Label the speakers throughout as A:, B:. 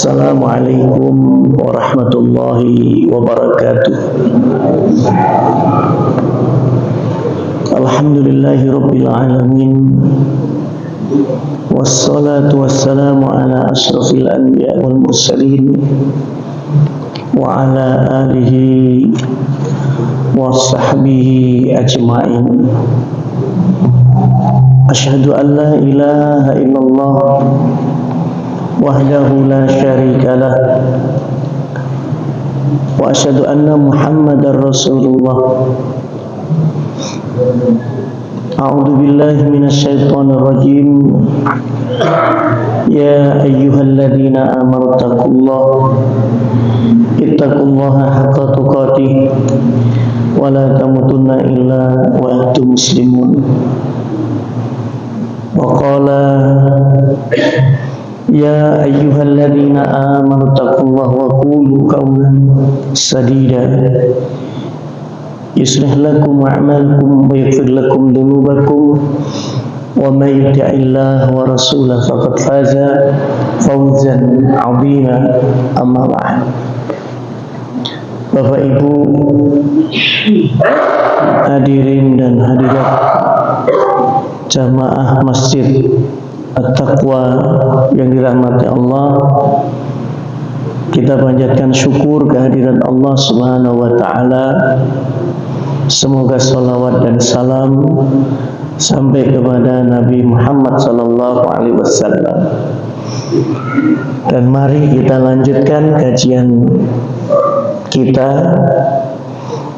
A: Assalamualaikum warahmatullahi wabarakatuh. Alhamdulillahi rabbil alamin. Wassalatu wassalamu ala ashrafil anbiya wal mursalin wa ala alihi wa sahbihi ajma'in. Asyhadu an la ilaha illallah wahdahu la syarika lah wa asyhadu anna Muhammadar Rasulullah. A'udzu billahi minasy syaithanir rajim. Ya ayyuhalladzina amanu ittaqullaha haqqa tuqatih wa la tamutunna illa wa antum muslimun. Wa qala ya ayyuhalladzina amanu taqullaha wa qulu qawlan sadida yuslih lakum a'malakum wa yaghfir lakum dhunubakum wa may yuti'illaha wa rasulahu faqad faza fawzan 'azima. Amma ba'd. Bapak Ibu hadirin dan hadirat jamaah Masjid At-Taqwa yang dirahmati Allah, kita panjatkan syukur kehadiran Allah Subhanahu wa taala. Semoga salawat dan salam sampai kepada Nabi Muhammad sallallahu alaihi wasallam. Dan mari kita lanjutkan kajian kita,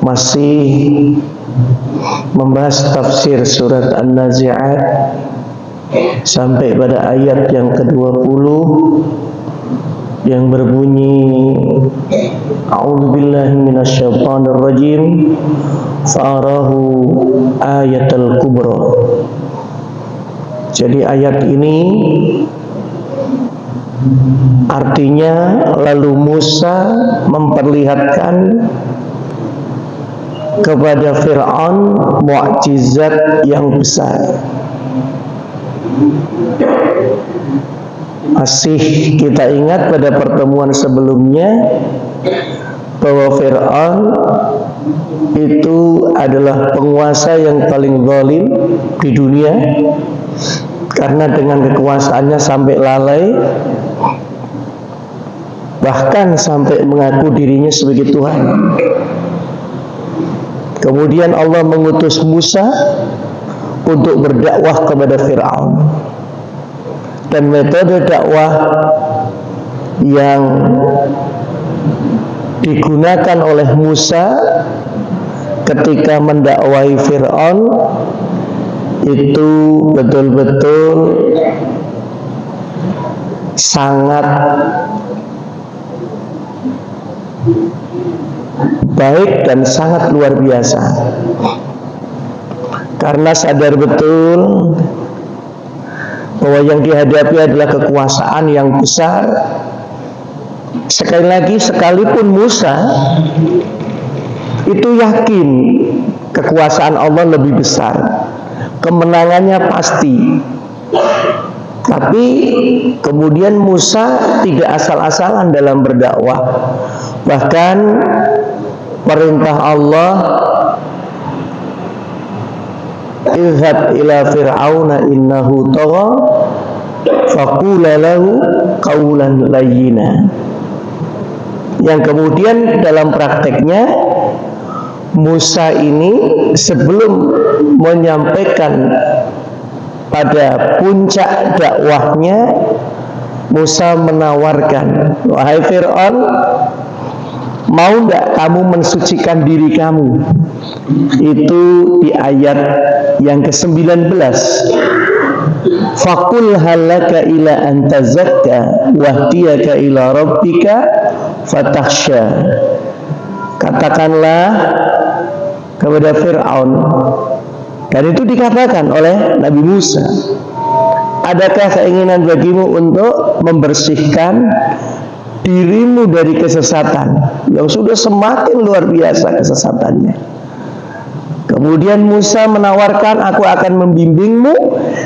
A: masih membahas tafsir surat An-Nazi'at sampai pada ayat yang ke-20 yang berbunyi A'udzubillahi minasyaitonir rajim fa'arahu ayatul kubra. Jadi ayat ini artinya lalu Musa memperlihatkan kepada Fir'aun mukjizat yang besar. Masih kita ingat pada pertemuan sebelumnya bahwa Fir'aun itu adalah penguasa yang paling zalim di dunia, karena dengan kekuasaannya sampai lalai, bahkan sampai mengaku dirinya sebagai Tuhan. Kemudian Allah mengutus Musa untuk berdakwah kepada Fir'aun. Dan metode dakwah yang digunakan oleh Musa ketika mendakwahi Fir'aun itu betul-betul sangat baik dan sangat luar biasa, karena sadar betul bahwa yang dihadapi adalah kekuasaan yang besar. Sekali lagi, sekalipun Musa itu yakin kekuasaan Allah lebih besar, kemenangannya pasti, tapi kemudian Musa tidak asal-asalan dalam berdakwah. Bahkan perintah Allah, izhab ila fir'auna innahu tagha faqula lahu qawlan layyina, yang kemudian dalam prakteknya Musa ini sebelum menyampaikan pada puncak dakwahnya, Musa menawarkan, wahai Fir'aun, mau enggak kamu mensucikan diri kamu? Itu di ayat yang ke-19. Faqul halaka ila an tazakka wahdiyaka ila rabbika fatakhsha. Katakanlah kepada Fir'aun, dan itu dikatakan oleh Nabi Musa, adakah keinginan bagimu untuk membersihkan dirimu dari kesesatan yang sudah semakin luar biasa kesesatannya? Kemudian Musa menawarkan, aku akan membimbingmu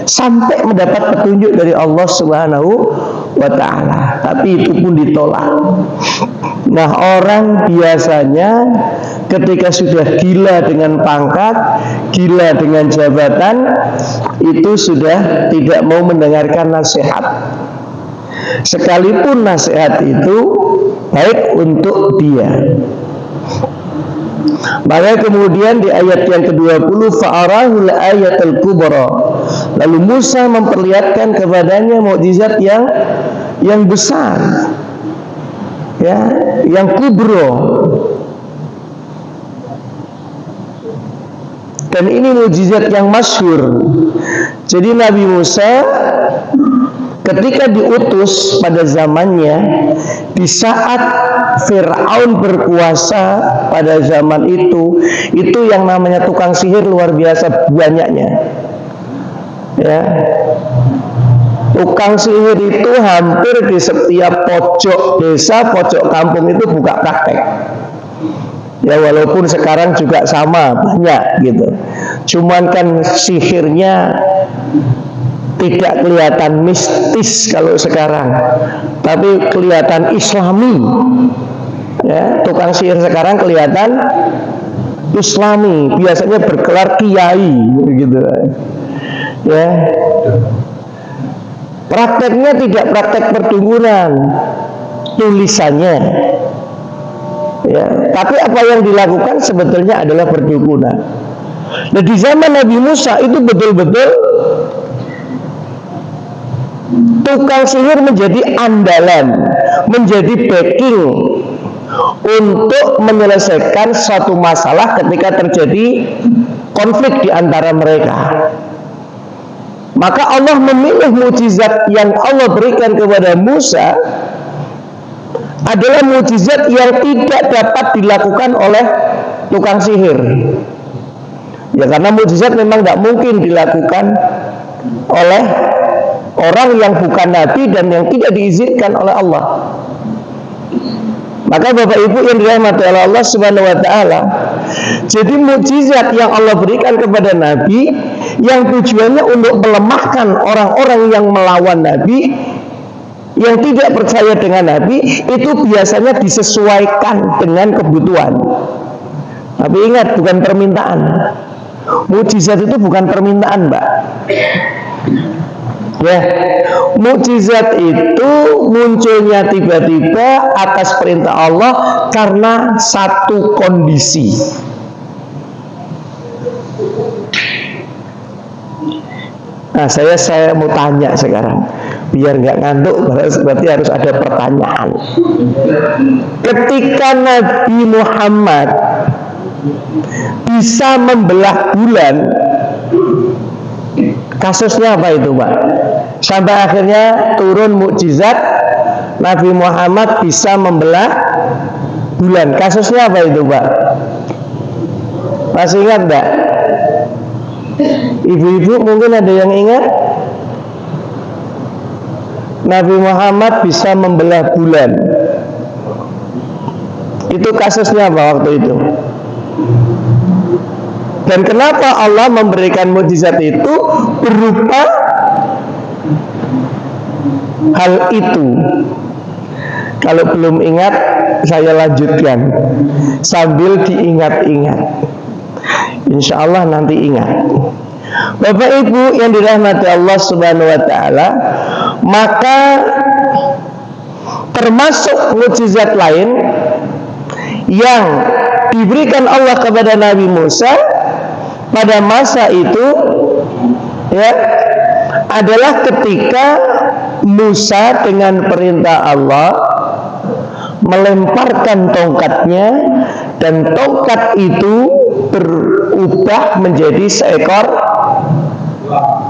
A: sampai mendapat petunjuk dari Allah Subhanahu wa ta'ala. Tapi itu pun ditolak. Nah, orang biasanya ketika sudah gila dengan pangkat, gila dengan jabatan, itu sudah tidak mau mendengarkan nasihat. Sekalipun nasihat itu baik untuk dia. Maka kemudian di ayat yang ke-20, fa'arahul ayatul kubra, lalu Musa memperlihatkan kepadanya mukjizat yang besar, ya, yang kubro. Dan ini mukjizat yang masyhur. Jadi Nabi Musa ketika diutus pada zamannya, di saat Fir'aun berkuasa pada zaman itu yang namanya tukang sihir luar biasa banyaknya. Ya. Tukang sihir itu hampir di setiap pojok desa, pojok kampung itu buka praktek. Ya, walaupun sekarang juga sama, banyak gitu. Cuman kan sihirnya tidak kelihatan mistis kalau sekarang, tapi kelihatan islami. Ya, tukang sihir sekarang kelihatan islami, biasanya bergelar kiai begitu. Ya. Prakteknya tidak praktek perdukunan, tulisannya. Ya, tapi apa yang dilakukan sebetulnya adalah perdukunan. Nah, di zaman Nabi Musa itu betul-betul tukang sihir menjadi andalan, menjadi backing untuk menyelesaikan suatu masalah ketika terjadi konflik di antara mereka. Maka Allah memilih mukjizat yang Allah berikan kepada Musa adalah mukjizat yang tidak dapat dilakukan oleh tukang sihir. Ya, karena mukjizat memang tidak mungkin dilakukan oleh orang yang bukan nabi dan yang tidak diizinkan oleh Allah. Maka Bapak Ibu yang dirahmati oleh Allah Subhanahu wa ta'ala, jadi mukjizat yang Allah berikan kepada nabi yang tujuannya untuk melemahkan orang-orang yang melawan nabi, yang tidak percaya dengan nabi, itu biasanya disesuaikan dengan kebutuhan. Tapi ingat, bukan permintaan. Mukjizat itu bukan permintaan, Mbak. Ya, mukjizat itu munculnya tiba-tiba atas perintah Allah karena satu kondisi. Nah, saya mau tanya sekarang, biar nggak ngantuk, berarti harus ada pertanyaan. Ketika Nabi Muhammad bisa membelah bulan, kasusnya apa itu, Pak? Sampai akhirnya turun mukjizat Nabi Muhammad bisa membelah bulan. Kasusnya apa itu, Pak? Masih ingat enggak? Ibu-ibu mungkin ada yang ingat? Nabi Muhammad bisa membelah bulan. Itu kasusnya apa waktu itu? Dan kenapa Allah memberikan mukjizat itu berupa hal itu? Kalau belum ingat, saya lanjutkan sambil diingat-ingat. Insya Allah nanti ingat. Bapak Ibu yang dirahmati Allah Subhanahu wa ta'ala, maka termasuk mukjizat lain yang diberikan Allah kepada Nabi Musa pada masa itu, ya, adalah ketika Musa dengan perintah Allah melemparkan tongkatnya, dan tongkat itu berubah menjadi seekor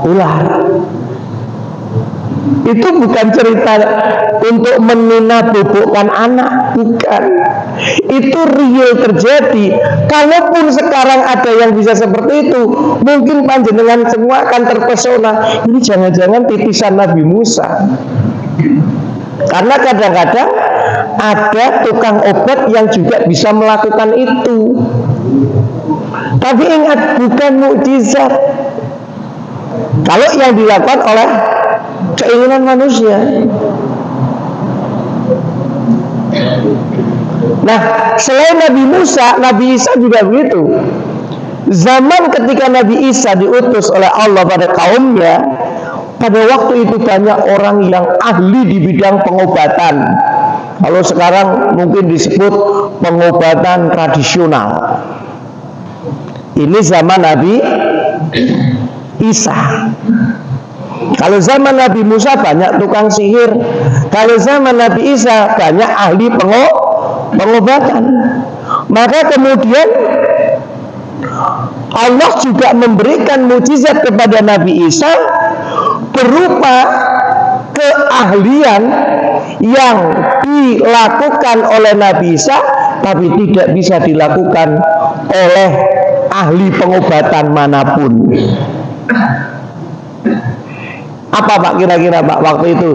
A: ular. Itu bukan cerita untuk meninabobokan anak, bukan. Itu real terjadi. Kalaupun sekarang ada yang bisa seperti itu, mungkin panjenengan semua akan terpesona. Ini jangan-jangan titisan Nabi Musa. Karena kadang-kadang ada tukang obat yang juga bisa melakukan itu. Tapi ingat, bukan mukjizat. Kalau yang dilakukan oleh keinginan manusia. Nah, selain Nabi Musa, Nabi Isa juga begitu. Zaman ketika Nabi Isa diutus oleh Allah pada kaumnya, pada waktu itu banyak orang yang ahli di bidang pengobatan. Kalau sekarang mungkin disebut pengobatan tradisional. Ini zaman Nabi Isa. Kalau zaman Nabi Musa banyak tukang sihir. Kalau zaman Nabi Isa banyak ahli pengobatan. Maka kemudian Allah juga memberikan mukjizat kepada Nabi Isa berupa keahlian yang dilakukan oleh Nabi Isa tapi tidak bisa dilakukan oleh ahli pengobatan manapun. Apa Pak kira-kira Pak waktu itu?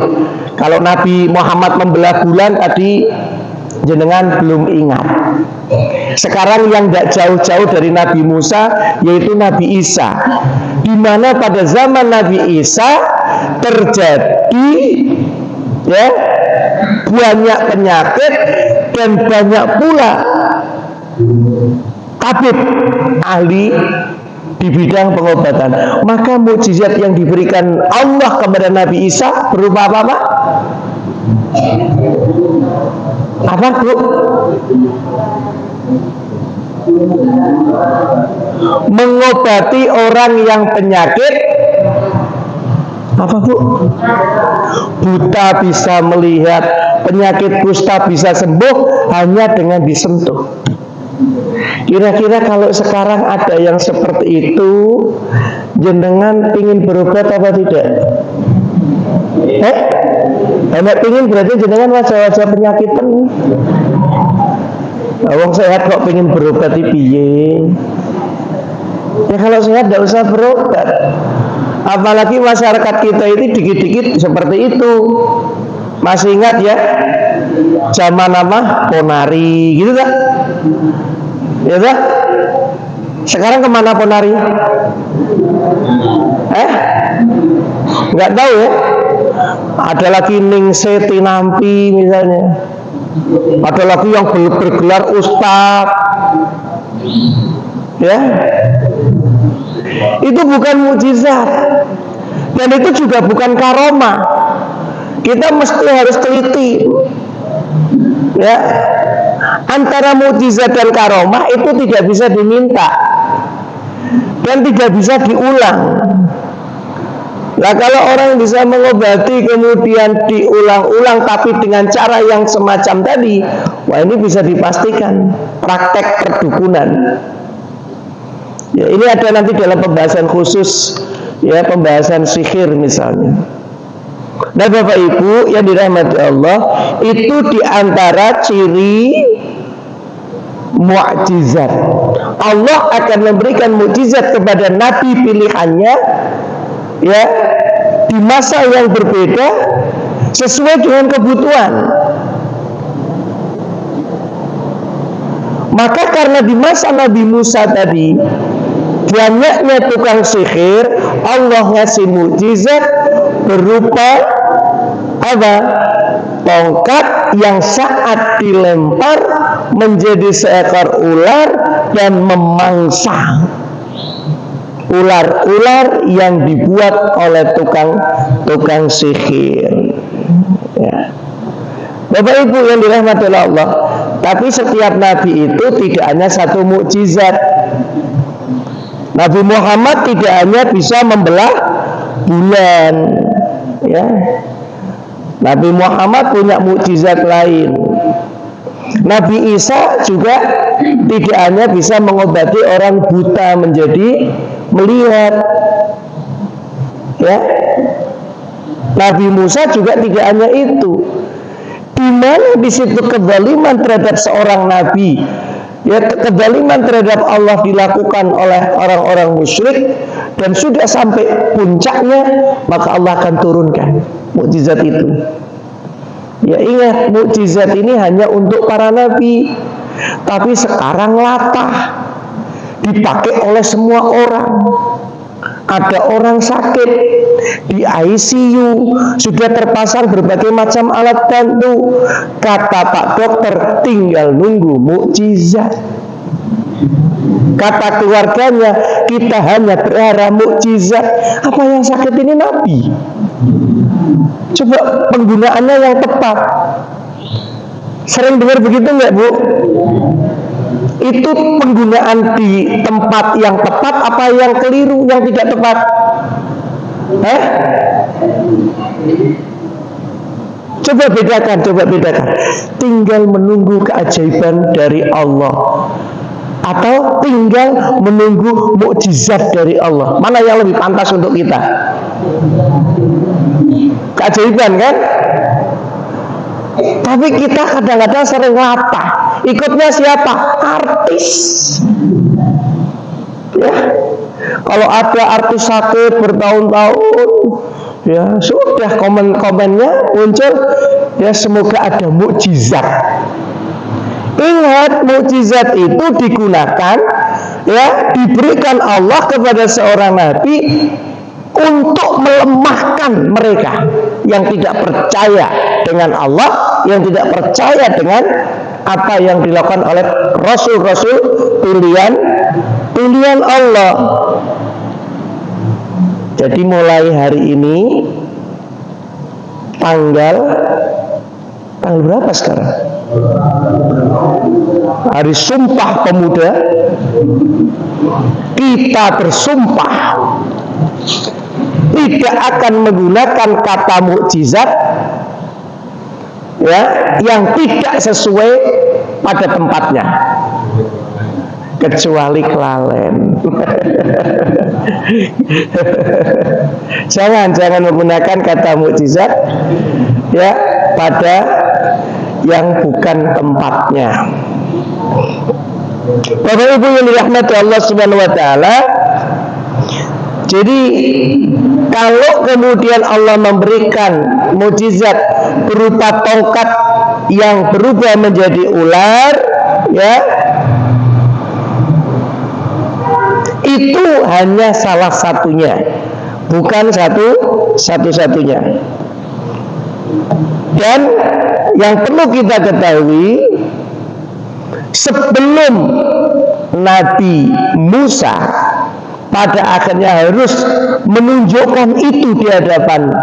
A: Kalau Nabi Muhammad membelah bulan tadi jenengan belum ingat. Sekarang yang tidak jauh-jauh dari Nabi Musa yaitu Nabi Isa, di mana pada zaman Nabi Isa terjadi banyak penyakit dan banyak pula tabib ahli di bidang pengobatan. Maka mukjizat yang diberikan Allah kepada Nabi Isa berupa apa Pak? Apa Bu? Mengobati orang yang penyakit apa Bu? Buta bisa melihat, penyakit kusta bisa sembuh hanya dengan disentuh. Kira-kira kalau sekarang ada yang seperti itu, jenengan ingin berobat apa tidak? Enak pingin berarti jenengan wajah-wajah penyakitan. Wong sehat kok pingin berobat piye? Ya kalau sehat tidak usah berobat. Apalagi masyarakat kita ini dikit-dikit seperti itu. Masih ingat ya? Zaman nama Ponari gitu kan? Ya kan? Sekarang kemana Ponari? Nggak tahu ya? Ada lagi Ningse Tinampi misalnya. Ada lagi yang bergelar ustadz. Ya. Itu bukan mukjizat. Dan itu juga bukan karomah. Kita mesti harus teliti. Ya. Antara mukjizat dan karomah itu tidak bisa diminta dan tidak bisa diulang. Nah kalau orang bisa mengobati kemudian diulang-ulang tapi dengan cara yang semacam tadi, wah ini bisa dipastikan praktek perdukunan. Ya, ini ada nanti dalam pembahasan khusus, ya pembahasan sihir misalnya. Nah Bapak Ibu yang dirahmati Allah, itu diantara ciri mukjizat. Allah akan memberikan mukjizat kepada nabi pilihannya, ya di masa yang berbeda sesuai dengan kebutuhan. Maka karena di masa Nabi Musa tadi banyaknya tukang sihir, Allah ngasih mukjizat berupa apa? Tongkat yang saat dilempar menjadi seekor ular dan memangsa ular-ular yang dibuat oleh tukang sihir. Ya. Bapak Ibu yang dirahmati Allah, tapi setiap nabi itu tidak hanya satu mukjizat. Nabi Muhammad tidak hanya bisa membelah bulan, ya. Nabi Muhammad punya mukjizat lain. Nabi Isa juga tidak hanya bisa mengobati orang buta menjadi melihat, ya. Nabi Musa juga tidak hanya itu. Di mana di situ kezaliman terhadap seorang nabi, ya kezaliman terhadap Allah dilakukan oleh orang-orang musyrik dan sudah sampai puncaknya, maka Allah akan turunkan mukjizat itu. Ya ingat, mukjizat ini hanya untuk para nabi, tapi sekarang latah dipakai oleh semua orang. Ada orang sakit di ICU, sudah terpasang berbagai macam alat bantu. Kata Pak Dokter, tinggal nunggu mukjizat. Kata keluarganya, kita hanya berharap mukjizat. Apa yang sakit ini nabi? Coba penggunaannya yang tepat. Sering dengar begitu nggak, Bu? Itu penggunaan di tempat yang tepat apa yang keliru, yang tidak tepat? Coba bedakan. Tinggal menunggu keajaiban dari Allah atau tinggal menunggu mukjizat dari Allah. Mana yang lebih pantas untuk kita? Keajaiban kan? Tapi kita kadang-kadang sering latah. Ikutnya siapa? Artis. Ya. Kalau ada artis sakit bertahun-tahun, ya sudah komen-komennya muncul, ya semoga ada mukjizat. Ingat, mukjizat itu digunakan, ya diberikan Allah kepada seorang nabi untuk melemahkan mereka yang tidak percaya dengan Allah, yang tidak percaya dengan apa yang dilakukan oleh rasul-rasul pilihan Allah. Jadi mulai hari ini tanggal berapa sekarang? Hari Sumpah Pemuda. Kita bersumpah tidak akan menggunakan kata mukjizat, ya, yang tidak sesuai pada tempatnya, kecuali kelalen. Jangan menggunakan kata mukjizat, ya, pada yang bukan tempatnya. Bapak Ibu yang dirahmati Allah Subhanahu wa taala, jadi kalau kemudian Allah memberikan mukjizat berupa tongkat yang berubah menjadi ular, ya, itu hanya salah satunya, bukan satu-satunya. Dan yang perlu kita ketahui, sebelum Nabi Musa pada akhirnya harus menunjukkan itu di hadapan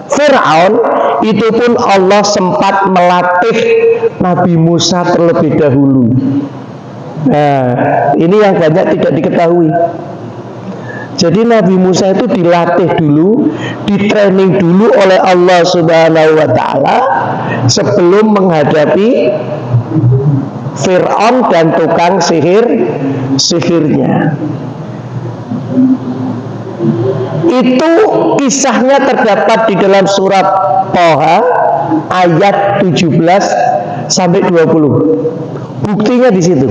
A: Fir'aun, itu pun Allah sempat melatih Nabi Musa terlebih dahulu. Nah, ini yang banyak tidak diketahui. Jadi Nabi Musa itu dilatih dulu, ditraining dulu oleh Allah Subhanahu wa taala sebelum menghadapi Fir'aun dan tukang sihirnya. Itu kisahnya terdapat di dalam surat Thaha ayat 17 sampai 20. Buktinya di situ.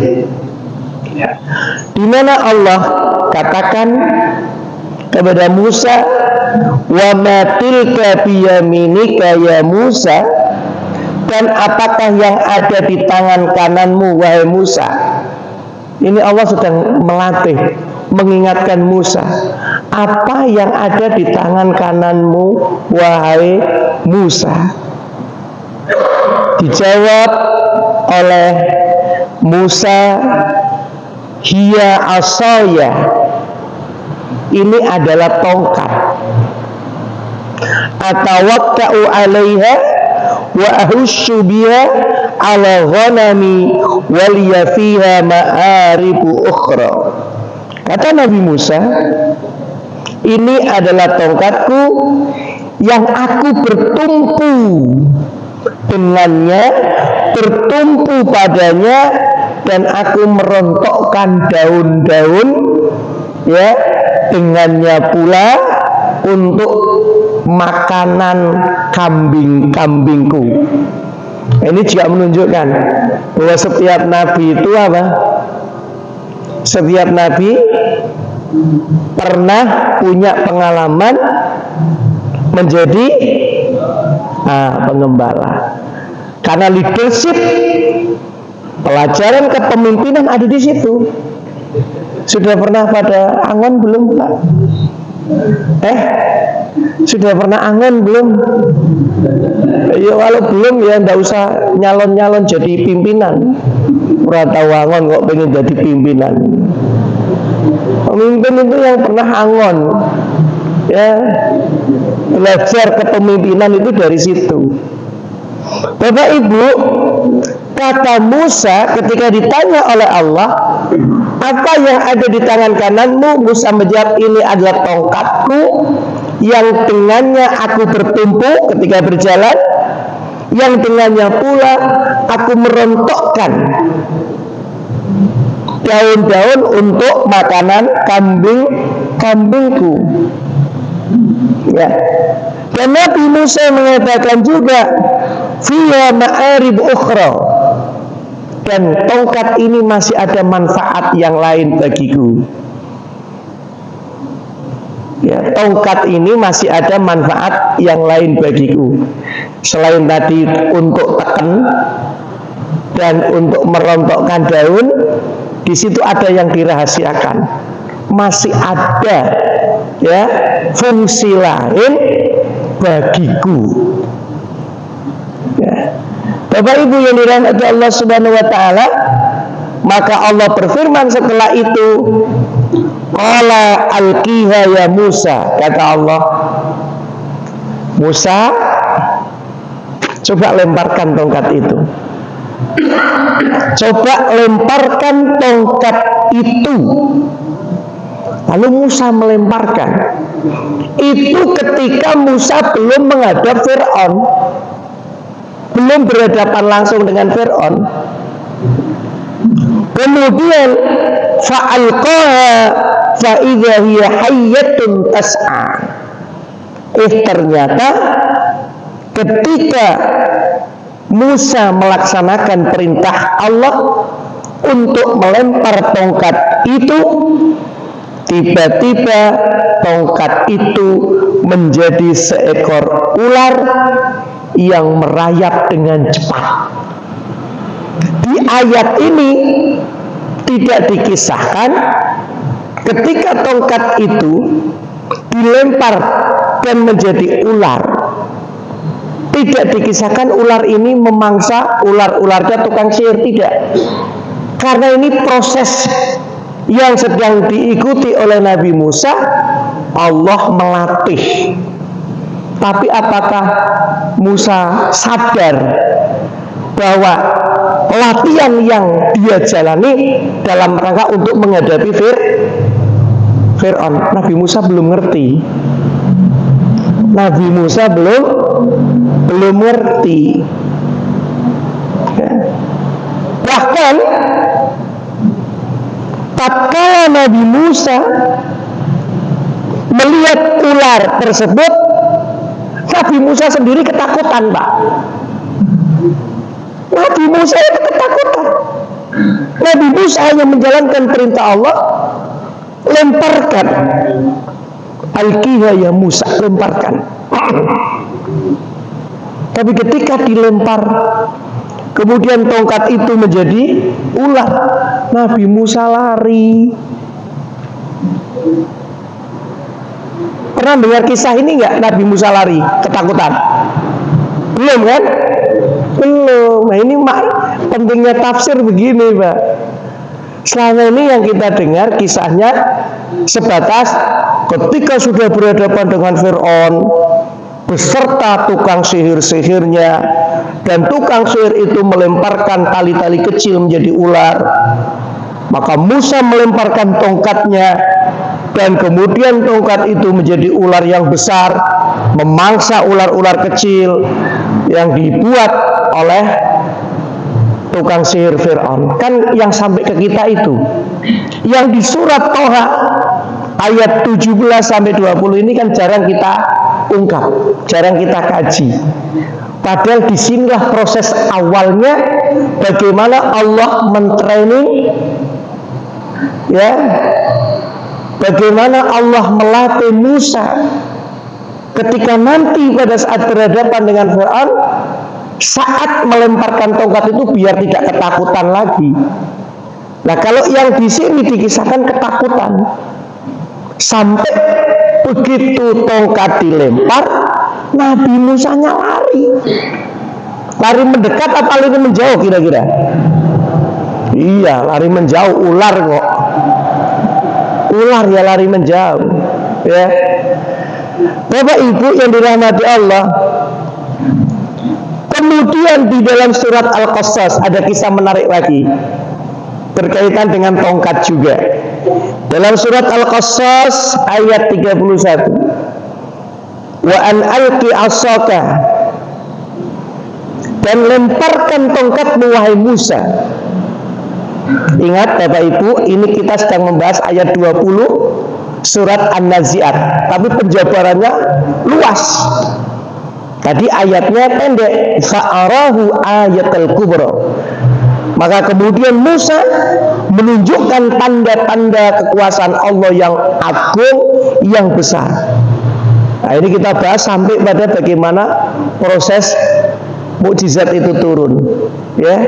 A: Di mana Allah katakan kepada Musa, "Wa ma tilka biyaminika ya Musa?" Dan apakah yang ada di tangan kananmu wahai Musa? Ini Allah sedang melatih, mengingatkan Musa, apa yang ada di tangan kananmu wahai Musa? Dijawab oleh Musa, hiya asaya, ini adalah tongkat, atawakka'u 'alaiha wa ahussu biha 'ala ghanami waliya fiha ma'aribu ukhra. Kata Nabi Musa, ini adalah tongkatku yang aku bertumpu dengannya, bertumpu padanya, dan aku merontokkan daun-daun, ya, dengannya pula untuk makanan kambing-kambingku. Ini juga menunjukkan bahwa setiap nabi itu apa? Setiap nabi pernah punya pengalaman menjadi pengembala. Karena leadership, pelajaran kepemimpinan ada di situ. Sudah pernah pada angon belum, Pak? Sudah pernah angon belum? Ya kalau belum ya ndak usah nyalon-nyalon jadi pimpinan. Ora tahu angon kok pengen jadi pimpinan. Pemimpin itu yang pernah angon. Ya, belajar kepemimpinan itu dari situ. Bapak Ibu, kata Musa ketika ditanya oleh Allah, apa yang ada di tangan kananmu? Musa menjawab, ini adalah tongkatku yang dengannya aku bertumpu ketika berjalan, yang dengannya pula aku merontokkan daun-daun untuk makanan kambingku. Ya. Dan Nabi Musa mengatakan juga, fiya ma'arib ukhra, dan tongkat ini masih ada manfaat yang lain bagiku. Ya, tongkat ini masih ada manfaat yang lain bagiku. Selain tadi untuk tekan dan untuk merontokkan daun, di situ ada yang dirahasiakan. Masih ada ya fungsi lain bagiku. Ya. Bapak Ibu yang dirahmati Allah Subhanahu wa taala, maka Allah berfirman setelah itu, qala alqiha ya Musa, kata Allah, Musa, coba lemparkan tongkat itu. Coba lemparkan tongkat itu. Lalu Musa melemparkan. Itu ketika Musa belum menghadap Fir'aun, belum berhadapan langsung dengan Fir'aun. Kemudian fa'alqaha fa'idha hiya hayyatun tas'a. Ternyata ketika Musa melaksanakan perintah Allah untuk melempar tongkat itu, tiba-tiba tongkat itu menjadi seekor ular yang merayap dengan cepat. Di ayat ini tidak dikisahkan ketika tongkat itu dilempar dan menjadi ular. Tidak dikisahkan ular ini memangsa ular-ularnya tukang sihir, tidak. Karena ini proses yang sedang diikuti oleh Nabi Musa. Allah melatih. Tapi apakah Musa sadar bahwa latihan yang dia jalani dalam rangka untuk menghadapi Fir'aun? Nabi Musa belum ngerti. Nabi Musa belum ngerti. Bahkan tatkala Nabi Musa melihat ular tersebut, Nabi Musa sendiri ketakutan, Pak. Nabi Musa itu ketakutan. Nabi Musa hanya menjalankan perintah Allah, lemparkan. Alqiha ya Musa, lemparkan. Tapi ketika dilempar, kemudian tongkat itu menjadi ular, Nabi Musa lari. Pernah dengar kisah ini enggak? Nabi Musa lari ketakutan? Belum kan? Belum. Nah ini pentingnya tafsir begini, Pak. Selama ini yang kita dengar kisahnya sebatas ketika sudah berhadapan dengan Fir'aun beserta tukang sihir-sihirnya, dan tukang sihir itu melemparkan tali-tali kecil menjadi ular, maka Musa melemparkan tongkatnya, dan kemudian tongkat itu menjadi ular yang besar, memangsa ular-ular kecil yang dibuat oleh tukang sihir Fir'aun. Kan yang sampai ke kita itu, yang di surat Toha ayat 17 sampai 20 ini kan jarang kita ungkap, jarang kita kaji. Padahal disinilah proses awalnya bagaimana Allah mentraining, ya, bagaimana Allah melatih Musa ketika nanti pada saat berhadapan dengan Fir'aun, saat melemparkan tongkat itu biar tidak ketakutan lagi. Nah, kalau yang di sini dikisahkan ketakutan. Sampai begitu tongkat dilempar, Nabi Musanya lari. Lari mendekat apa lari menjauh kira-kira? Iya, lari menjauh, ular kok. Ular ya lari menjauh. Ya. Bapak Ibu yang dirahmati Allah. Kemudian di dalam surat Al-Qasas ada kisah menarik lagi berkaitan dengan tongkat juga. Dalam surat Al-Qasas ayat 31. Wa an alqi asaka, dan lemparkan tongkatmu wahai Musa. Ingat Bapak Ibu, ini kita sedang membahas ayat 20 surat An-Nazi'at, tapi penjabarannya luas. Tadi ayatnya pendek, fa'arahu ayatul kubra. Maka kemudian Musa menunjukkan tanda-tanda kekuasaan Allah yang agung, yang besar. Nah, ini kita bahas sampai pada bagaimana proses mukjizat itu turun. Ya,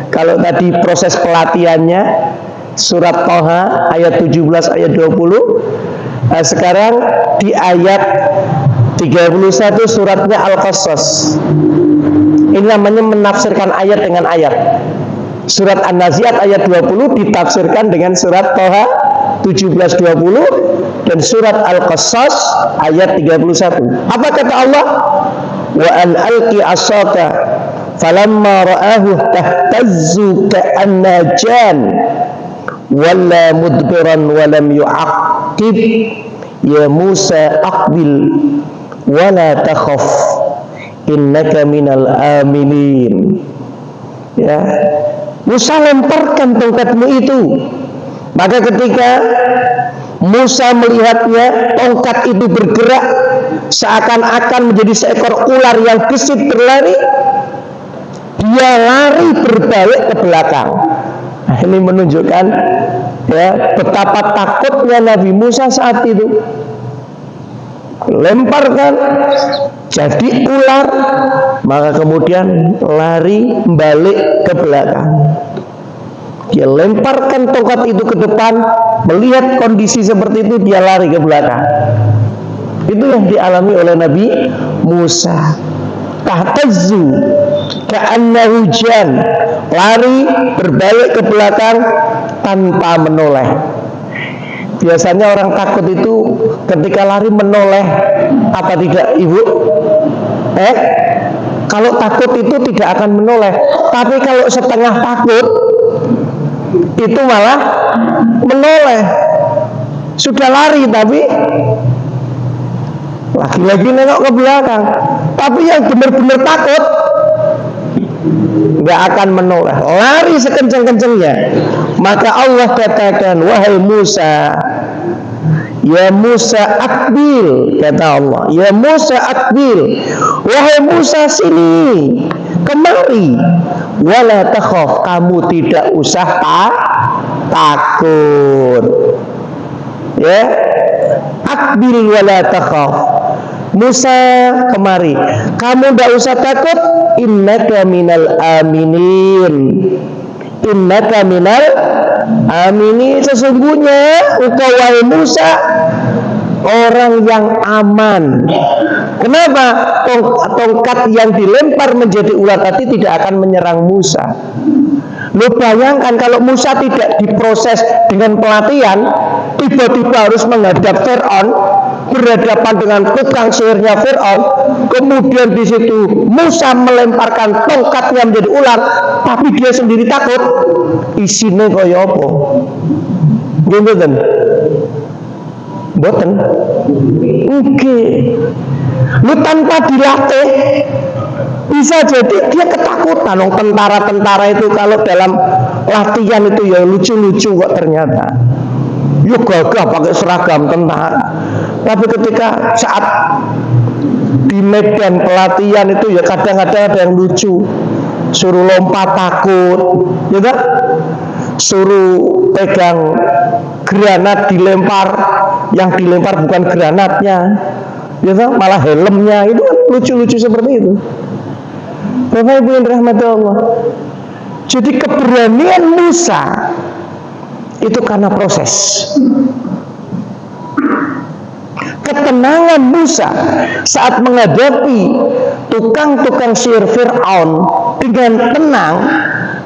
A: kalau tadi proses pelatihannya surat Toha ayat 17 ayat 20. Nah, sekarang di ayat 31 suratnya Al-Qasas. Ini namanya menafsirkan ayat dengan ayat. Surat An-Nazi'at ayat 20 ditafsirkan dengan surat Toha 17-20 dan surat Al-Qasas ayat 31. Apa kata Allah? Wa an alqi asaka falamma ra'ahu tahtazzu ka'anna jan walla mudbiran wa lam yu'aqib ya Musa aqbil wala takhaf innaka minal aminin. Ya, Musa lemparkan tongkatmu itu. Maka ketika Musa melihatnya, tongkat itu bergerak seakan-akan menjadi seekor ular yang gesit berlari, dia lari berbalik ke belakang. Nah, ini menunjukkan ya betapa takutnya Nabi Musa saat itu. Lemparkan jadi ular, maka kemudian lari balik ke belakang. Dia lemparkan tongkat itu ke depan, melihat kondisi seperti itu dia lari ke belakang. Itu yang dialami oleh Nabi Musa. Tahtazzu ka'annahu jan, lari berbalik ke belakang tanpa menoleh. Biasanya orang takut itu ketika lari menoleh, apa tidak Ibu? Kalau takut itu tidak akan menoleh. Tapi kalau setengah takut itu malah menoleh. Sudah lari tapi lagi-lagi nengok ke belakang. Tapi yang benar-benar takut nggak akan menoleh, lari sekencang-kencangnya. Maka Allah katakan, wahai Musa, ya Musa akbil, kata Allah, ya Musa akbil, wahai Musa sini, kemari, wala takhaf, kamu tidak usah takut. Ya, akbil wala takhaf, Musa kemari, kamu tidak usah takut, innaka minal aminin, innaka minal aminin, sesungguhnya engkau wahai Musa orang yang aman. Kenapa? Tongkat yang dilempar menjadi ular tadi tidak akan menyerang Musa. Lu bayangkan kalau Musa tidak diproses dengan pelatihan, tiba-tiba harus menghadap Fir'aun, berhadapan dengan tukang sihirnya Fir'aun, kemudian di situ Musa melemparkan tongkatnya menjadi ular, tapi dia sendiri takut. Isine kaya apa? Nggih mboten? Mboten. Nggih. Lu tanpa dilatih bisa jadi dia ketakutan. Tentara-tentara itu kalau dalam latihan itu ya lucu-lucu kok ternyata. Yuk gagah pakai seragam tentara. Tapi ketika saat di medan pelatihan itu ya kadang-kadang ada yang lucu. Suruh lompat takut, ya kan? Suruh pegang granat dilempar, yang dilempar bukan granatnya, ya kan? Malah helmnya, itu kan lucu-lucu seperti itu. Bapak Ibu yang dirahmati Allah, jadi keberanian Musa itu karena proses. Ketenangan Musa saat menghadapi tukang-tukang sihir Fir'aun dengan tenang,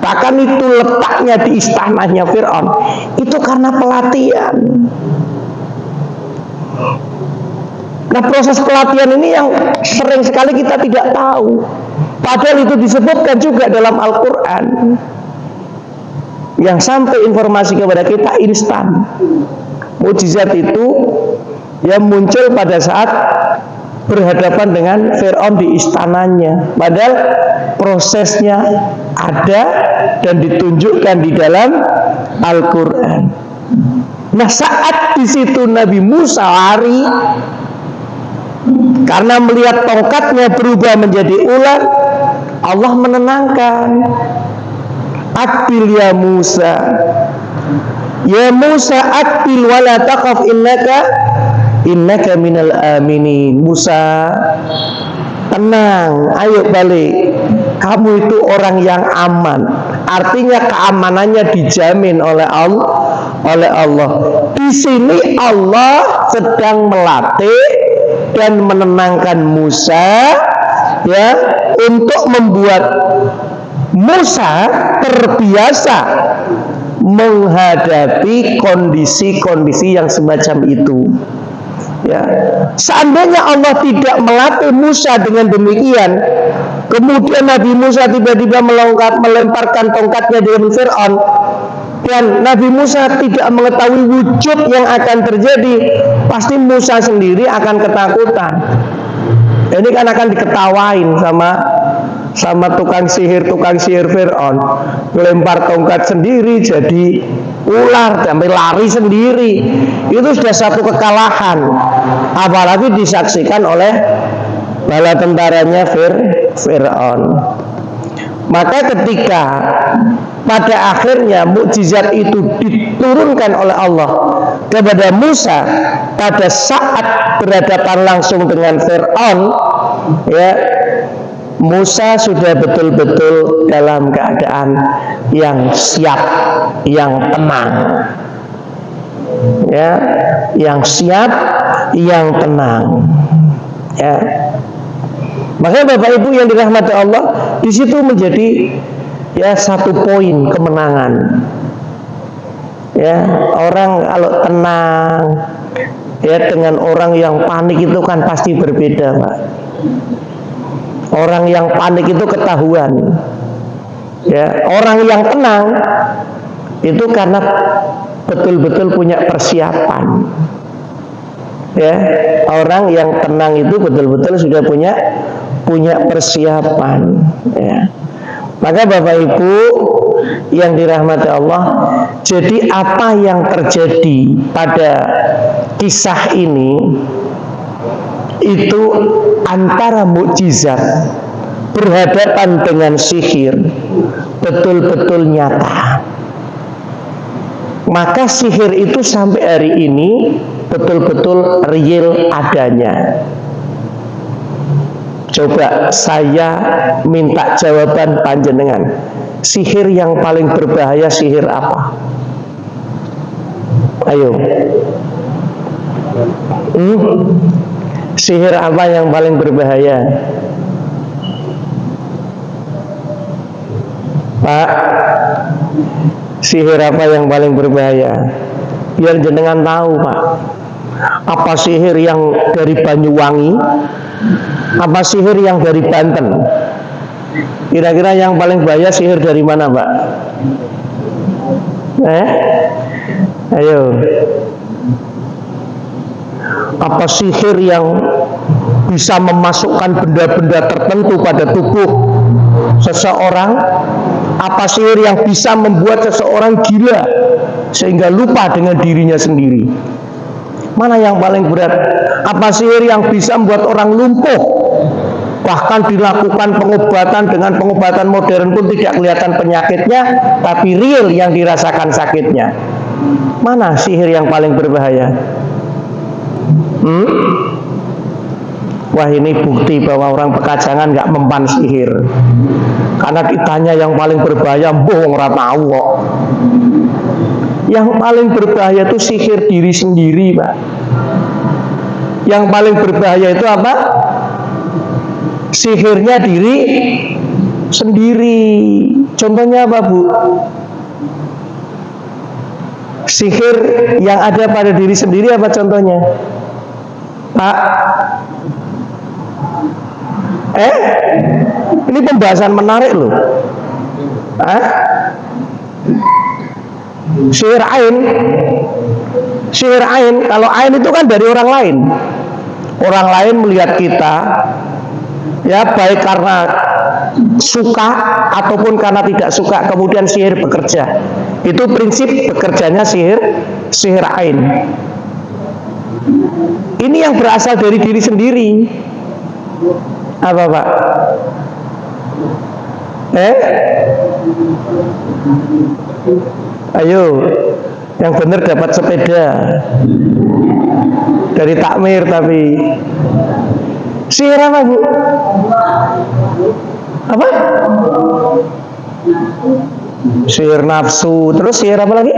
A: bahkan itu letaknya di istananya Fir'aun, itu karena pelatihan. Nah, proses pelatihan ini yang sering sekali kita tidak tahu, padahal itu disebutkan juga dalam Al-Quran, yang sampai informasi kepada kita instan. Mukjizat itu yang muncul pada saat berhadapan dengan Fir'aun di istananya, padahal prosesnya ada dan ditunjukkan di dalam Al-Quran. Nah, saat di situ Nabi Musa lari karena melihat tongkatnya berubah menjadi ular, Allah menenangkan. Akbil ya Musa, ya Musa akbil wala taqaf innaka minal aminin. Musa, tenang, ayo balik, kamu itu orang yang aman. Artinya keamanannya dijamin oleh Allah. Di sini Allah sedang melatih dan menenangkan Musa, ya, untuk membuat Musa terbiasa menghadapi kondisi-kondisi yang semacam itu. Ya, seandainya Allah tidak melatih Musa dengan demikian, kemudian Nabi Musa tiba-tiba melemparkan tongkatnya dengan Fir'aun, dan Nabi Musa tidak mengetahui wujud yang akan terjadi, pasti Musa sendiri akan ketakutan. Ini kan akan diketawain sama tukang sihir Fir'aun, melempar tongkat sendiri jadi ular sampai lari sendiri. Itu sudah satu kekalahan, apalagi disaksikan oleh bala tentaranya Fir'aun. Maka ketika pada akhirnya mukjizat itu diturunkan oleh Allah kepada Musa pada saat berhadapan langsung dengan Fir'aun, ya, Musa sudah betul-betul dalam keadaan yang siap, yang tenang, ya, yang siap, yang tenang, ya. Makanya Bapak Ibu yang dirahmati Allah, di situ menjadi, ya, satu poin kemenangan. Ya, orang kalau tenang, ya, dengan orang yang panik itu kan pasti berbeda, Pak. Orang yang panik itu ketahuan. Ya, orang yang tenang itu karena betul-betul punya persiapan. Ya, orang yang tenang itu betul-betul sudah punya persiapan. Ya. Maka Bapak Ibu yang dirahmati Allah, jadi apa yang terjadi pada kisah ini itu antara mukjizat berhadapan dengan sihir betul-betul nyata. Maka sihir itu sampai hari ini betul-betul real adanya. Coba saya minta jawaban panjenengan, sihir yang paling berbahaya sihir apa? Ayo. Sihir apa yang paling berbahaya? Pak, sihir apa yang paling berbahaya? Biar jenengan tahu, Pak. Apa sihir yang dari Banyuwangi? Apa sihir yang dari Banten? Kira-kira yang paling bahaya sihir dari mana, Pak? Ayo. Apa sihir yang bisa memasukkan benda-benda tertentu pada tubuh seseorang? Apa sihir yang bisa membuat seseorang gila sehingga lupa dengan dirinya sendiri? Mana yang paling berat? Apa sihir yang bisa membuat orang lumpuh, bahkan dilakukan pengobatan dengan pengobatan modern pun tidak kelihatan penyakitnya, tapi real yang dirasakan sakitnya? Mana sihir yang paling berbahaya? Wah, ini bukti bahwa orang Pekajangan nggak mempan sihir. Karena kitanya yang paling berbahaya, bohong ora tahu kok. Yang paling berbahaya itu sihir diri sendiri, Pak. Yang paling berbahaya itu apa? Sihirnya diri sendiri. Contohnya apa, Bu? Sihir yang ada pada diri sendiri apa contohnya? Pak? Ini pembahasan menarik loh. Sihir ain. Sihir ain, kalau ain itu kan dari orang lain. Orang lain melihat kita, ya baik karena suka ataupun karena tidak suka, kemudian sihir bekerja. Itu prinsip bekerjanya sihir ain. Ini yang berasal dari diri sendiri. Apa, Pak? Ayo, yang benar dapat sepeda dari takmir. Tapi sihir apa, Bu? Apa? Sihir nafsu. Terus sihir apa lagi?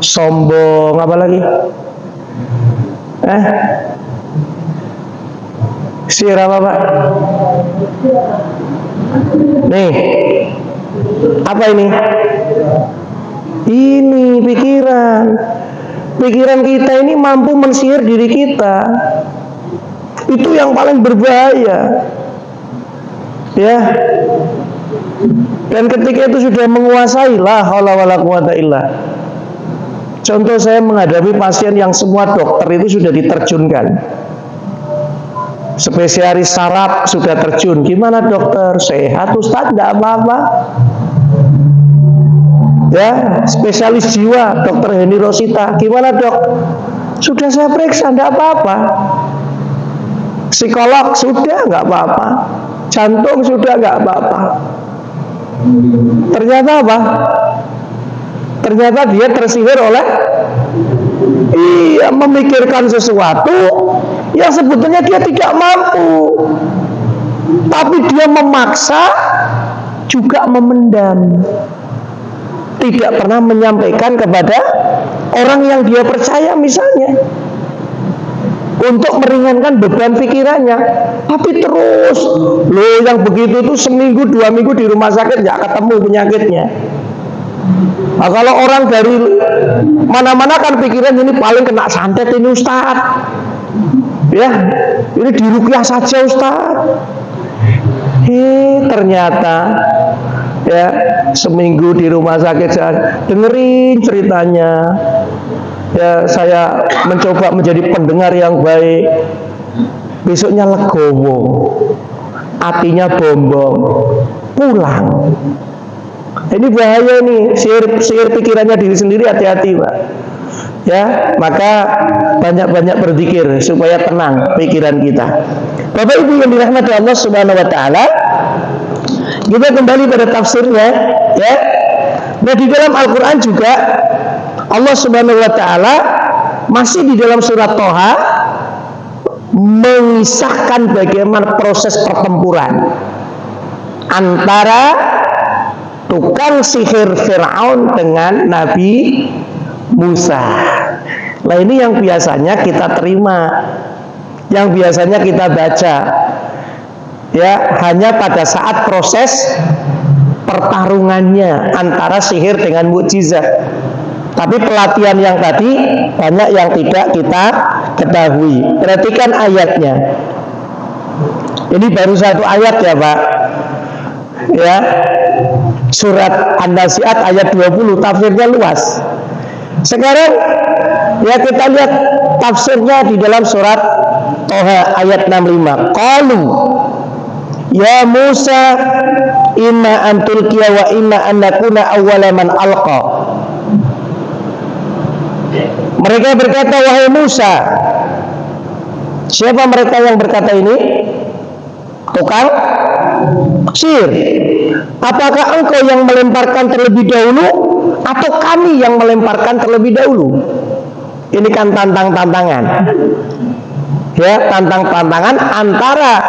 A: Sombong. Apa lagi? Sihir apa, Pak? Nih, apa ini? Ini pikiran. Pikiran kita ini mampu mensihir diri kita. Itu yang paling berbahaya. Ya. Dan ketika itu sudah menguasai, la haula wala quwata illa. Contoh, saya menghadapi pasien yang semua dokter itu sudah diterjunkan. Spesialis saraf sudah terjun. Gimana dokter? Sehat Ustaz, enggak apa-apa. Ya, spesialis jiwa Dokter Heni Rosita, gimana dok? Sudah saya periksa, enggak apa-apa. Psikolog sudah, enggak apa-apa. Jantung sudah, enggak apa-apa. Ternyata apa? Ternyata dia tersihir oleh memikirkan sesuatu yang sebetulnya dia tidak mampu, tapi dia memaksa juga memendam, tidak pernah menyampaikan kepada orang yang dia percaya misalnya, untuk meringankan beban pikirannya. Tapi terus loh, yang begitu itu seminggu 2 minggu di rumah sakit nggak ketemu penyakitnya. Nah, kalau orang dari mana-mana kan pikiran ini paling kena santet ini Ustaz. Ya, ini diruqyah saja Ustaz. Ternyata ya seminggu di rumah sakit saya dengerin ceritanya. Ya, saya mencoba menjadi pendengar yang baik. Besoknya legowo, hatinya bombong, pulang. Ini bahaya nih, sihir pikirannya diri sendiri, hati-hati Pak. Ya, maka banyak-banyak berzikir supaya tenang pikiran kita. Bapak Ibu yang dirahmati Allah Subhanahu wa taala, kita kembali pada tafsirnya, ya. Nah, di dalam Al-Qur'an juga Allah Subhanahu wa taala masih di dalam surat Thaha mengisahkan bagaimana proses pertempuran antara tukang sihir Fir'aun dengan Nabi Musa. Nah, ini yang biasanya kita terima, yang biasanya kita baca, ya, hanya pada saat proses pertarungannya antara sihir dengan mukjizat. Tapi pelatihan yang tadi banyak yang tidak kita ketahui. Perhatikan ayatnya. Ini baru satu ayat ya Pak. Ya, surat An-Nazi'at ayat 20, tafsirnya luas. Sekarang ya kita lihat tafsirnya di dalam surat Thaha ayat 65. Qalu ya Musa imma an tulqiya wa imma an nakuna awwala man alqa. Mereka berkata, wahai Musa. Siapa mereka yang berkata ini? Tukang sihir. Apakah engkau yang melemparkan terlebih dahulu atau kami yang melemparkan terlebih dahulu? Ini kan tantangan. Ya, tantang-tantangan antara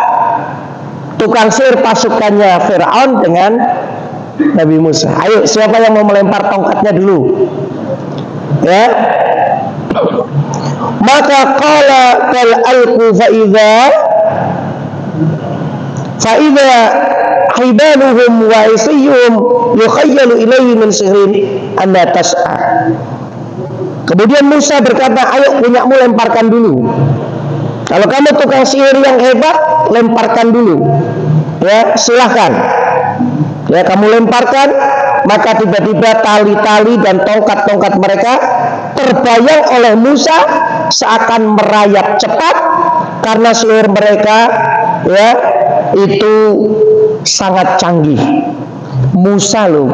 A: tukang sihir pasukannya Fir'aun dengan Nabi Musa. Ayo, siapa yang mau melempar tongkatnya dulu? Ya. Maka qala bal alqu fa idza hibaluhum wa isiyuhum yukhayyalu ilayhi min sihrin anna tas'a. Kemudian Musa berkata, ayo punyamu lemparkan dulu. Kalau kamu tukang sihir yang hebat, lemparkan dulu. Ya, silahkan. Ya, kamu lemparkan, maka tiba-tiba tali-tali dan tongkat-tongkat mereka terbayang oleh Musa seakan merayap cepat karena sihir mereka ya itu sangat canggih. Musa loh,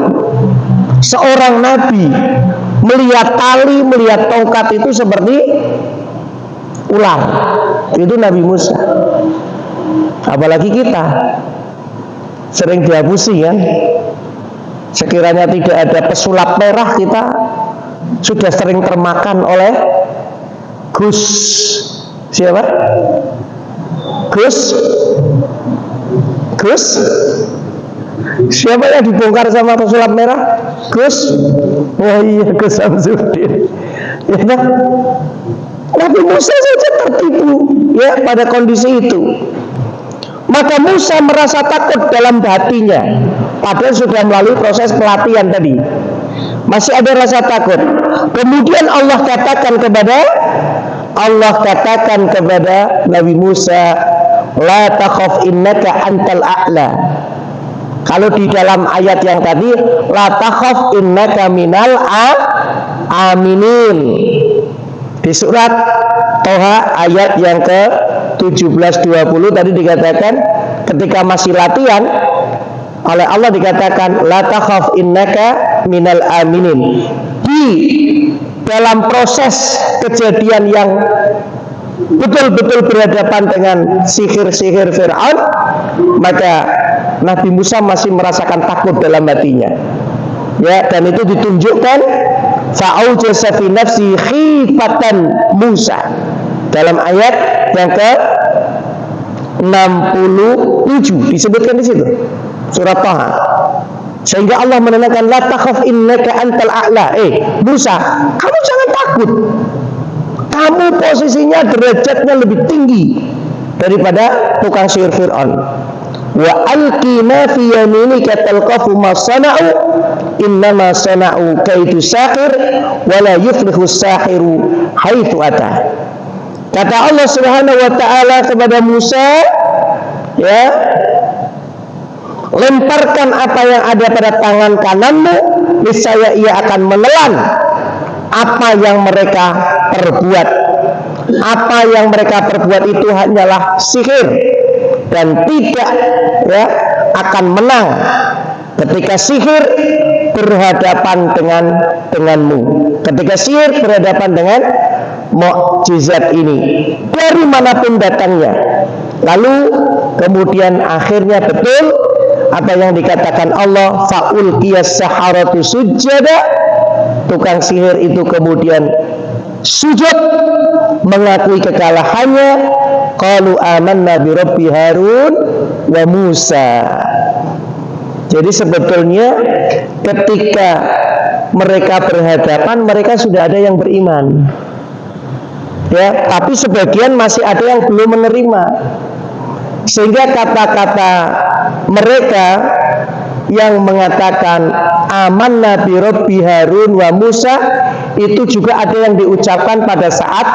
A: seorang nabi, melihat tali, melihat tongkat itu seperti ular. Itu Nabi Musa. Apalagi kita sering dihapusi kan. Sekiranya tidak ada pesulap merah, kita sudah sering termakan oleh Gus. Siapa? Gus? Siapa yang dibongkar sama pesulap merah? Gus? Oh iya, Gus Samsudin. Ya, nah? Nabi Musa saja tertipu ya pada kondisi itu. Maka Musa merasa takut dalam hatinya, padahal sudah melalui proses pelatihan tadi. Masih ada rasa takut. Kemudian Allah katakan kepada Nabi Musa, la takhaf innaka antal a'la. Kalau di dalam ayat yang tadi, la takhaf innaka minal aminin. Di surat Toha ayat yang ke-17-20 tadi dikatakan ketika masih latihan oleh Allah dikatakan la takhaf innaka minal aminin. Di dalam proses kejadian yang betul-betul berhadapan dengan sihir-sihir Fir'aun, maka Nabi Musa masih merasakan takut dalam hatinya. Ya, dan itu ditunjukkan fa'aujasa fi nafsi khifatan Musa dalam ayat yang ke-67 disebutkan di situ surat Taha, sehingga Allah menenangkan la takhaf innaka antal a'la. Musa, kamu jangan takut, kamu posisinya derajatnya lebih tinggi daripada tukang sihir Fir'aun. Wa alqi ma fi yaminika talqafu ma sana'u innama sana'u kaidu sahir wa la yuflihu sahiru haitsu ata. Kata Allah Subhanahu wa taala kepada Musa, ya, lemparkan apa yang ada pada tangan kananmu, niscaya ia akan menelan apa yang mereka perbuat. Apa yang mereka perbuat itu hanyalah sihir dan tidak ya akan menang ketika sihir berhadapan denganmu. Ketika sihir berhadapan dengan mukjizat ini dari manapun datangnya. Lalu kemudian akhirnya betul apa yang dikatakan Allah, faul qiyas saharatu sujada. Tukang sihir itu kemudian sujud mengakui kekalahannya. Qalu amanna bi rabbi Harun wa Musa. Jadi sebetulnya ketika mereka berhadapan, mereka sudah ada yang beriman. Ya, tapi sebagian masih ada yang belum menerima. Sehingga kata-kata mereka yang mengatakan amanna bi rabbi Harun wa Musa itu juga ada yang diucapkan pada saat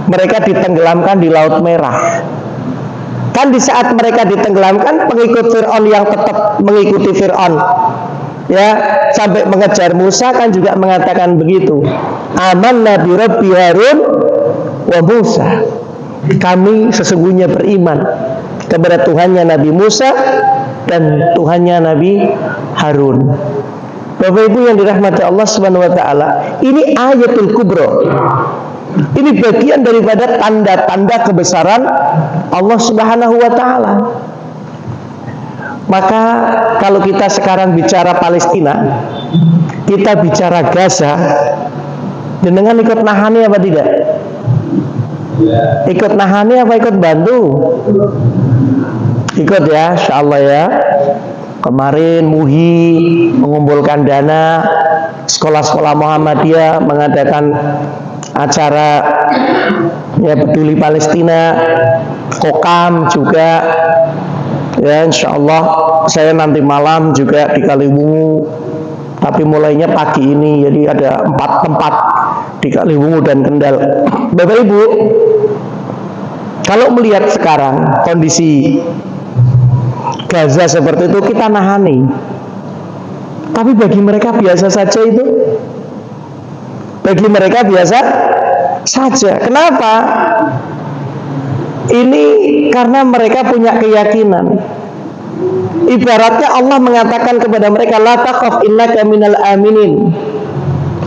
A: mereka ditenggelamkan di Laut Merah. Kan di saat mereka ditenggelamkan, pengikut Fir'aun yang tetap mengikuti Fir'aun ya sampai mengejar Musa kan juga mengatakan begitu, amanna bi rabbi Harun wa Musa, kami sesungguhnya beriman kepada Tuhannya Nabi Musa dan Tuhannya Nabi Harun. Bapak Ibu yang dirahmati Allah Subhanahu wa taala, ini ayatul kubra. Ini bagian daripada tanda-tanda kebesaran Allah Subhanahu wa taala. Maka kalau kita sekarang bicara Palestina, kita bicara Gaza, jenengan ikut nahani apa tidak? Ikut nahani apa ikut bantu? Ikut ya, insyaallah ya. Kemarin MUHI mengumpulkan dana, sekolah-sekolah Muhammadiyah mengadakan acara ya peduli Palestina, Kokam juga ya, insyaallah saya nanti malam juga di Kaliwungu, tapi mulainya pagi ini, jadi ada 4 tempat di Kaliwungu dan Kendal. Bapak Ibu, kalau melihat sekarang kondisi Gaza seperti itu, kita nahani, tapi bagi mereka biasa saja itu. Bagi mereka biasa saja. Kenapa? Ini karena mereka punya keyakinan. Ibaratnya Allah mengatakan kepada mereka, la taqaf innaka minal aminin,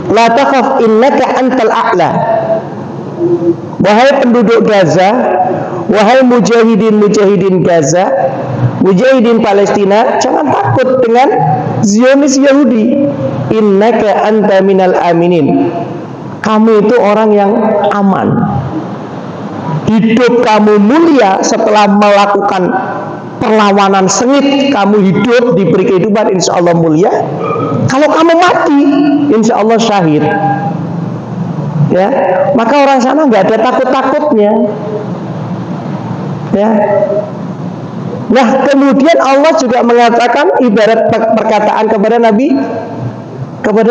A: la taqaf innaka antal a'la. Wahai penduduk Gaza, wahai mujahidin Gaza, mujahidin Palestina, jangan takut dengan Zionis Yahudi. Innaka anta minal aminin, kamu itu orang yang aman. Hidup kamu mulia setelah melakukan perlawanan sengit. Kamu hidup diberi kehidupan, insya Allah mulia. Kalau kamu mati, insya Allah syahid. Ya, maka orang sana nggak ada takut-takutnya. Ya. Nah, kemudian Allah juga mengatakan ibarat perkataan kepada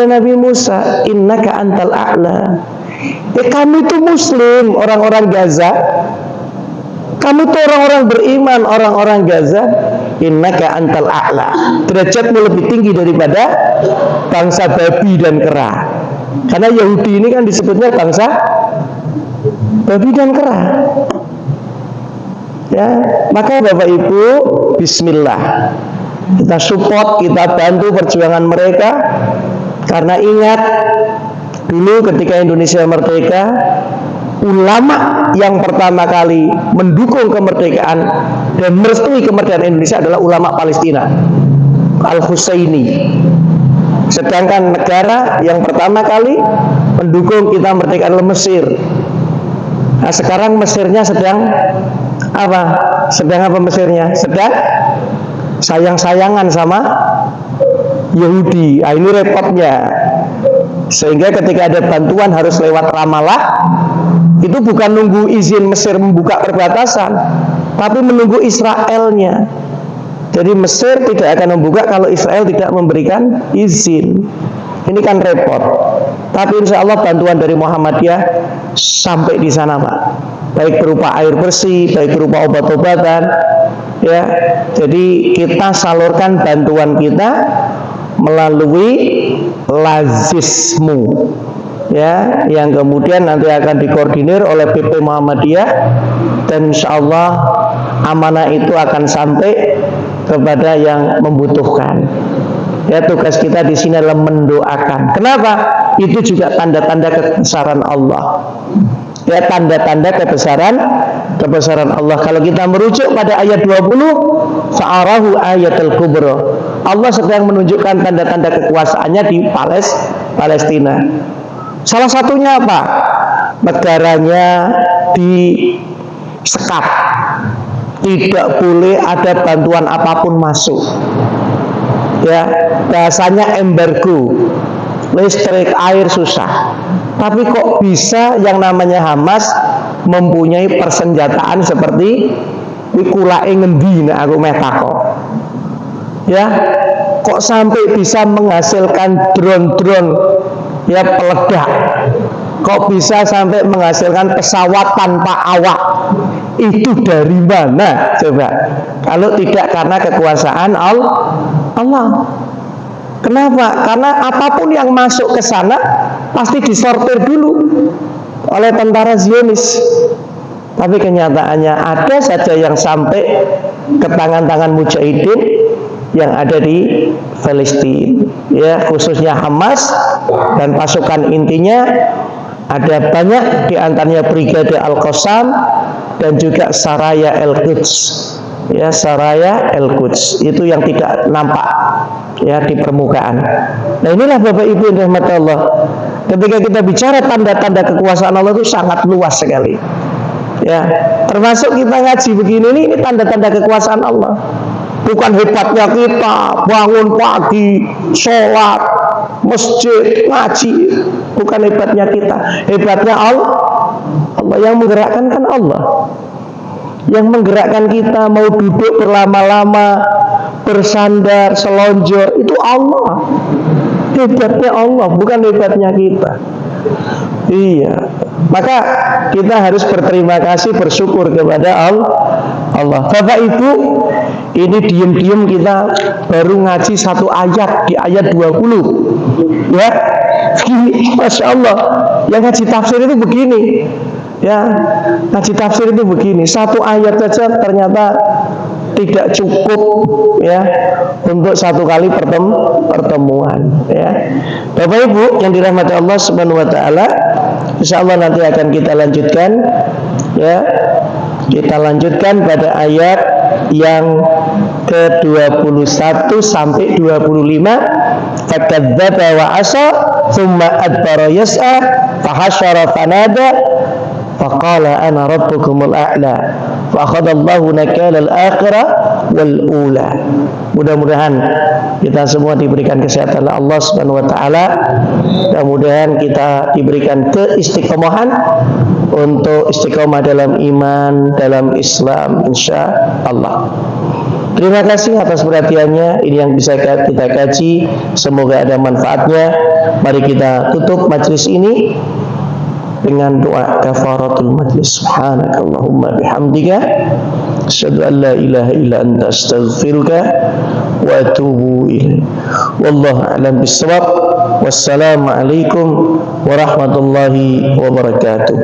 A: Nabi Musa, innaka antal a'la. Kamu itu muslim, orang-orang Gaza. Kamu itu orang-orang beriman, orang-orang Gaza. Innaka antal a'la. Derajatmu lebih tinggi daripada bangsa babi dan kera. Karena Yahudi ini kan disebutnya bangsa babi dan kera. Ya, maka Bapak Ibu, bismillah, kita support, kita bantu perjuangan mereka. Karena ingat, dulu ketika Indonesia merdeka, ulama yang pertama kali mendukung kemerdekaan dan merestui kemerdekaan Indonesia adalah ulama Palestina, Al-Husaini. Sedangkan negara yang pertama kali mendukung kita merdeka adalah Mesir. Nah, sekarang Mesirnya sedang apa? Sedang apa Mesirnya? Sedang sayang-sayangan sama Yahudi. Nah, ini repotnya. Sehingga ketika ada bantuan harus lewat Ramallah. Itu bukan nunggu izin Mesir membuka perbatasan, tapi menunggu Israelnya. Jadi Mesir tidak akan membuka kalau Israel tidak memberikan izin. Ini kan repot. Tapi insya Allah bantuan dari Muhammadiyah sampai di sana, Pak. Baik berupa air bersih, baik berupa obat-obatan. Ya, jadi kita salurkan bantuan kita melalui Lazismu. Ya, yang kemudian nanti akan dikoordinir oleh PP Muhammadiyah, dan insya Allah amanah itu akan sampai kepada yang membutuhkan. Ya, tugas kita di sini adalah mendoakan. Kenapa? Itu juga tanda-tanda kebesaran Allah. Ya, tanda-tanda kebesaran Allah. Kalau kita merujuk pada ayat 20, fa'arahu ayatul kubra. Allah sedang menunjukkan tanda-tanda kekuasaannya di Palestina. Salah satunya apa? Negaranya disekat. Tidak boleh ada bantuan apapun masuk. Ya, bahasanya embargo. Listrik, air susah. Tapi kok bisa yang namanya Hamas mempunyai persenjataan seperti kulake ngendi nek aku meh takok. Ya, kok sampai bisa menghasilkan drone-drone ya peledak. Kok bisa sampai menghasilkan pesawat tanpa awak? Itu dari mana coba? Kalau tidak karena kekuasaan Allah. Kenapa? Karena apapun yang masuk ke sana pasti disortir dulu oleh tentara Zionis. Tapi kenyataannya ada saja yang sampai ke tangan-tangan mujahidin yang ada di Palestina, ya, khususnya Hamas dan pasukan intinya. Ada banyak di antaranya Brigade Al-Qassam dan juga Saraya Al-Quds. Ya, Saraya Al-Quds itu yang tidak nampak ya di permukaan. Nah, inilah Bapak Ibu yang dirahmati Allah. Ketika kita bicara tanda-tanda kekuasaan Allah itu sangat luas sekali. Ya, termasuk kita ngaji begini ini tanda-tanda kekuasaan Allah. Bukan hebatnya kita bangun pagi, sholat, masjid, ngaji. Bukan hebatnya kita. Hebatnya Allah. Allah yang menggerakkan kan Allah. Yang menggerakkan kita mau duduk berlama-lama, bersandar, selonjor, itu Allah. Hebatnya Allah, bukan hebatnya kita. Iya. Maka kita harus berterima kasih, bersyukur kepada Allah. Bapak Ibu, ini diam-diam kita baru ngaji satu ayat di ayat 20. Ya, begini, Masya Allah. Yang ngaji tafsir itu begini. Ya, ngaji tafsir itu begini. Satu ayat saja ternyata tidak cukup ya untuk satu kali pertemuan ya. Bapak Ibu yang dirahmati Allah Subhanahu wa taala, insyaallah nanti akan kita lanjutkan ya. Kita lanjutkan pada ayat yang ke-21 sampai 25. Fakadzdzaba wa asa tsumma adbara yas'a fahasyara fanada faqala ana rabbukumul a'la fa akhadallahu nakalal akhirah wal ula. Mudah-mudahan kita semua diberikan kesehatan oleh Allah Subhanahu wa taala. Mudah-mudahan kita diberikan keistiqomahan untuk istiqomah dalam iman, dalam Islam, insya Allah. Terima kasih atas perhatiannya. Ini yang bisa kita kaji. Semoga ada manfaatnya. Mari kita tutup majelis ini dengan doa kafaratul majlis. Subhanakallahumma bihamdika asyhadu an la ilaha illa anta astaghfiruka wa atubu ilaik. Wallahu a'lam bissawab. Wassalamu alaikum warahmatullahi wabarakatuh.